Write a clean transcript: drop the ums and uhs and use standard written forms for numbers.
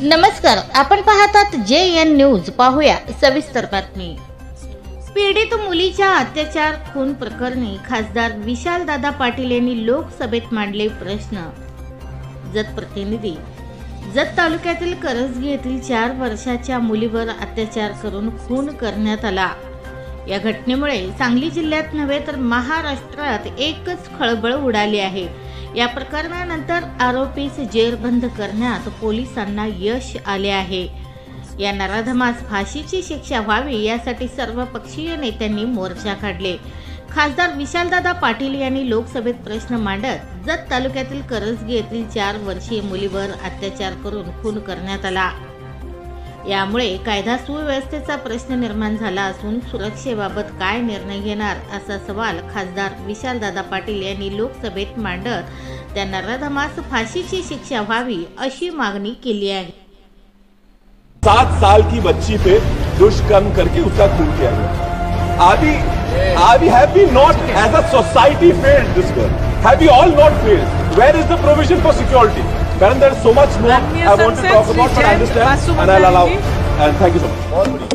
नमस्कार, आपण पाहतात JN न्यूज. पाहूया सविस्तर बातमी. पीडित मुलीच्या अत्याचार खून प्रकरणी खासदार विशालदादा पाटील यांनी लोकसभेत मांडले प्रश्न. जत प्रतिनिधी. जत तालुक्यातील करजगी येथील 4 वर्षाच्या मुलीवर अत्याचार करून खून करण्यात आला. या घटनेमुळे सांगली जिल्ह्यात नव्हे तर महाराष्ट्रात एकच खळबळ उडाली आहे. या प्रकरणानंतर आरोपीस जेरबंद करण्यात पोलिसांना यश आले आहे. या नराधमास फाशीची शिक्षा व्हावी यासाठी सर्वपक्षीय नेत्यांनी मोर्चा काढले. खासदार विशालदादा पाटील यांनी लोकसभेत प्रश्न मांडत जत तालुक्यातील करजगी येथील 4 वर्षीय मुलीवर अत्याचार करून खून करण्यात आला. यामुळे कायदा सुव्यवस्थेचा प्रश्न निर्माण झाला असून सुरक्षेबाबत काय निर्णय घेणार असा सवाल खासदार विशालदादा पाटील यांनी लोकसभेत मांडत त्या नराधमास फाशीची शिक्षा व्हावी अशी मागणी केली आहे. 7 साल की बच्ची पे दुष्कर्म करके उसका खून किया गया. Abi, have we not as a society failed this girl? Have we all not failed? Where is the provision for security? Madam, there is so much more I want to talk about, but I understand and I'll allow. And thank you so much.